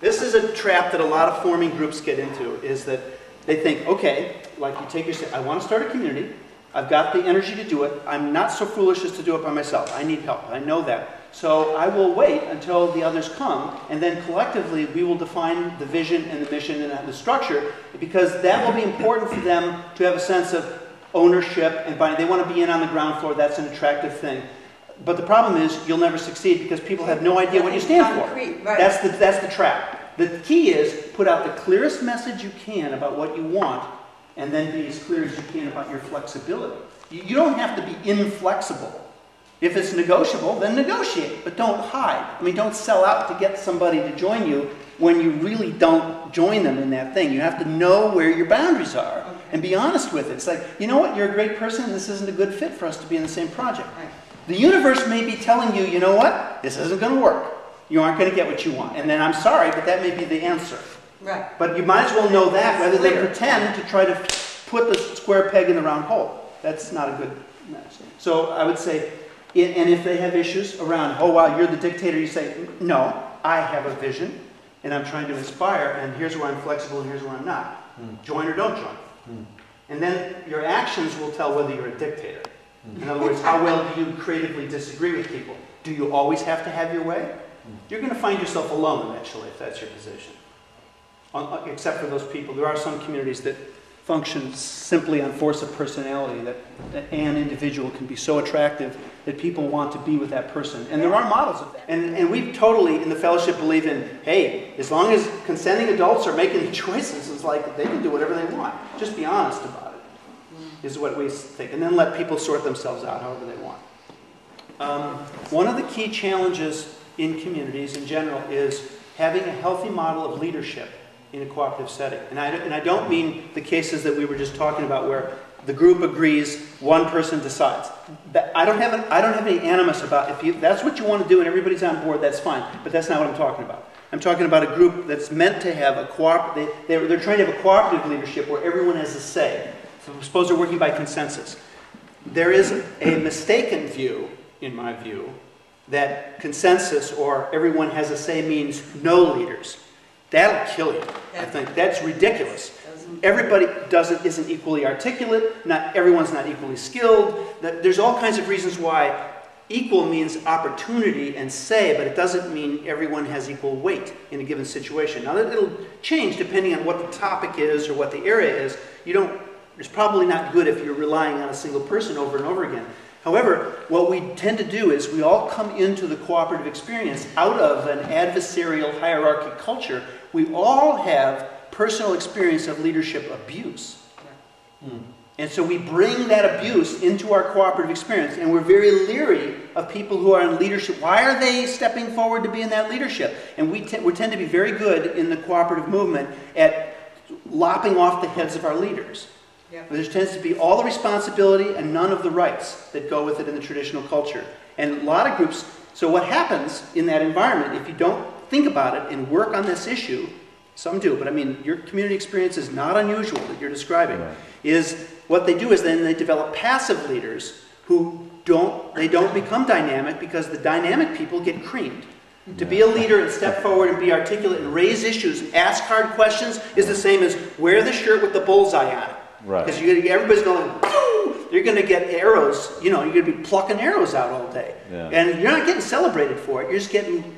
This is a trap that a lot of forming groups get into, is that they think, okay, like you take your, I want to start a community, I've got the energy to do it, I'm not so foolish as to do it by myself, I need help, I know that. So I will wait until the others come, and then collectively we will define the vision and the mission and the structure, because that will be important for them to have a sense of ownership and buying. They want to be in on the ground floor, that's an attractive thing. But the problem is you'll never succeed because people have no idea what you stand for. Right. That's the trap. The key is put out the clearest message you can about what you want, and then be as clear as you can about your flexibility. You don't have to be inflexible. If it's negotiable, then negotiate, but don't hide. I mean, don't sell out to get somebody to join you when you really don't join them in that thing. You have to know where your boundaries are and be honest with it. It's like, you know what, you're a great person and this isn't a good fit for us to be in the same project. Right. The universe may be telling you, you know what, this isn't going to work. You aren't going to get what you want. And then I'm sorry, but that may be the answer. Right. But you might as well know that rather than pretend to try to put the square peg in the round hole. That's not a good match. So I would say, and if they have issues around, oh wow, you're the dictator, you say, no, I have a vision, and I'm trying to inspire, and here's where I'm flexible and here's where I'm not. Join or don't join. And then your actions will tell whether you're a dictator. In other words, how well do you creatively disagree with people? Do you always have to have your way? You're going to find yourself alone eventually if that's your position. Except for those people. There are some communities that function simply on force of personality, that an individual can be so attractive that people want to be with that person. And there are models of that. And we totally, in the fellowship, believe in, hey, as long as consenting adults are making choices, it's like they can do whatever they want. Just be honest about it, is what we think. And then let people sort themselves out however they want. One of the key challenges in communities in general is having a healthy model of leadership in a cooperative setting. And I don't mean the cases that we were just talking about where the group agrees, one person decides. I don't have any animus about if that's what you want to do and everybody's on board, that's fine. But that's not what I'm talking about. I'm talking about a group that's meant to have a cooperative, they're trying to have a cooperative leadership where everyone has a say. So suppose they're working by consensus. There is a mistaken view, in my view, that consensus or everyone has a say means no leaders. That'll kill you, I think. That's ridiculous. Everybody isn't equally articulate. Not everyone's not equally skilled. There's all kinds of reasons why equal means opportunity and say, but it doesn't mean everyone has equal weight in a given situation. Now, it'll change depending on what the topic is or what the area is. It's probably not good if you're relying on a single person over and over again. However, what we tend to do is we all come into the cooperative experience out of an adversarial hierarchy culture. We all have personal experience of leadership abuse. And so we bring that abuse into our cooperative experience, and we're very leery of people who are in leadership. Why are they stepping forward to be in that leadership? And we tend to be very good in the cooperative movement at lopping off the heads of our leaders. Yeah. There tends to be all the responsibility and none of the rights that go with it in the traditional culture. And a lot of groups, so what happens in that environment, if you don't think about it and work on this issue, some do, but I mean, your community experience is not unusual that you're describing, is what they do is then they develop passive leaders who don't become dynamic because the dynamic people get creamed. To be a leader and step forward and be articulate and raise issues and ask hard questions is the same as wear the shirt with the bullseye on it. Right. Because everybody's going, woo! You're going to get arrows, you're going to be plucking arrows out all day. Yeah. And you're not getting celebrated for it, you're just getting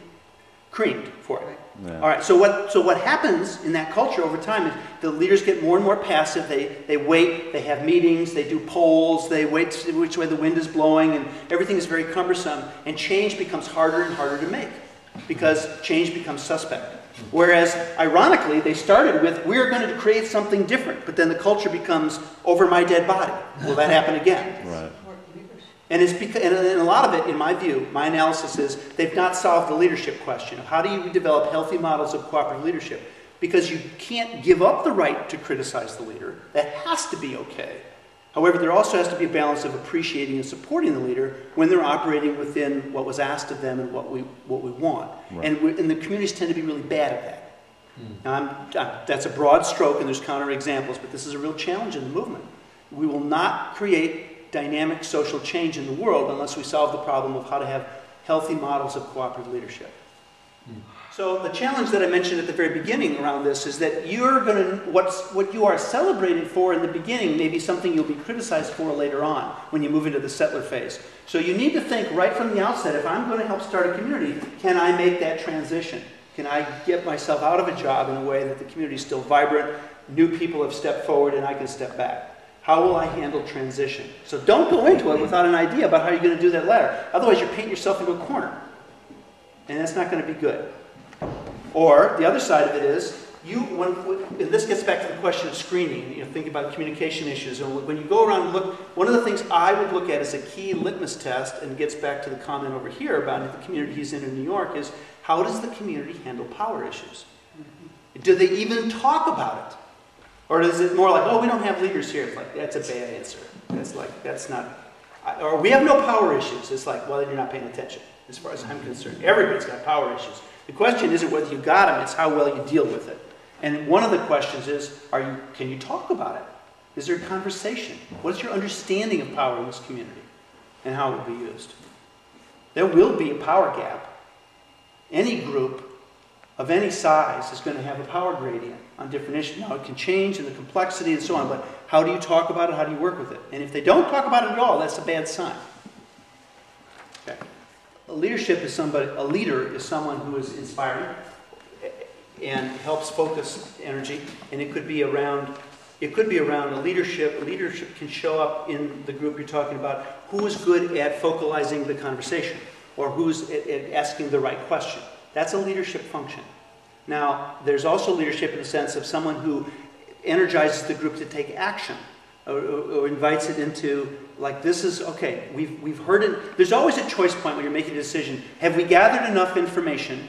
creamed for it. Yeah. All right, so what happens in that culture over time is the leaders get more and more passive. They wait, they have meetings, they do polls, they wait to see which way the wind is blowing, and everything is very cumbersome. And change becomes harder and harder to make because change becomes suspect. Whereas, ironically, they started with, we're going to create something different, but then the culture becomes, over my dead body. Will that happen again? Right. And it's because, and a lot of it, in my view, my analysis is, they've not solved the leadership question of how do you develop healthy models of cooperative leadership? Because you can't give up the right to criticize the leader. That has to be okay. However, there also has to be a balance of appreciating and supporting the leader when they're operating within what was asked of them and what we want. Right. And the communities tend to be really bad at that. Now, that's a broad stroke, and there's counterexamples, but this is a real challenge in the movement. We will not create dynamic social change in the world unless we solve the problem of how to have healthy models of cooperative leadership. So the challenge that I mentioned at the very beginning around this is that you're going to, what you are celebrating for in the beginning may be something you'll be criticized for later on when you move into the settler phase. So you need to think right from the outset, if I'm going to help start a community, can I make that transition? Can I get myself out of a job in a way that the community is still vibrant, new people have stepped forward, and I can step back? How will I handle transition? So don't go into it without an idea about how you're going to do that latter. Otherwise, you're painting yourself into a corner. And that's not going to be good. Or the other side of it is, and this gets back to the question of screening, think about communication issues. And when you go around and look, one of the things I would look at as a key litmus test, and gets back to the comment over here about the community he's in New York, is how does the community handle power issues? Do they even talk about it? Or is it more like, oh, we don't have leaders here? It's like, that's a bad answer. That's not, or we have no power issues. It's like, well, then you're not paying attention, as far as I'm concerned. Everybody's got power issues. The question isn't whether you got them, it's how well you deal with it. And one of the questions is, can you talk about it? Is there a conversation? What is your understanding of power in this community and how it will be used? There will be a power gap. Any group of any size is going to have a power gradient on different issues. Now, it can change in the complexity and so on, but how do you talk about it? How do you work with it? And if they don't talk about it at all, that's a bad sign. Okay. A leader is someone who is inspiring and helps focus energy, and it could be around a leadership. Leadership can show up in the group you're talking about. Who is good at focalizing the conversation, or who's at asking the right question? That's a leadership function. Now, there's also leadership in the sense of someone who energizes the group to take action, or invites it into, like, this is, okay, we've heard it. There's always a choice point when you're making a decision. Have we gathered enough information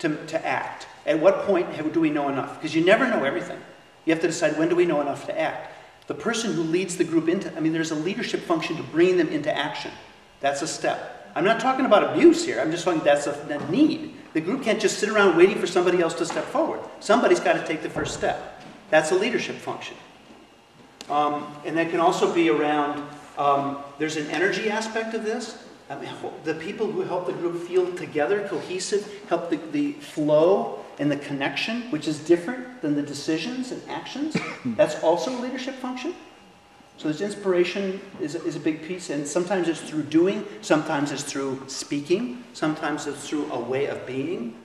to act? At what point do we know enough? Because you never know everything. You have to decide, when do we know enough to act? The person who leads the group there's a leadership function to bring them into action. That's a step. I'm not talking about abuse here. I'm just talking that's a need. The group can't just sit around waiting for somebody else to step forward. Somebody's got to take the first step. That's a leadership function. And that can also be around, there's an energy aspect of this. The people who help the group feel together, cohesive, help the flow and the connection, which is different than the decisions and actions. That's also a leadership function. So there's inspiration is a big piece, and sometimes it's through doing, sometimes it's through speaking, sometimes it's through a way of being.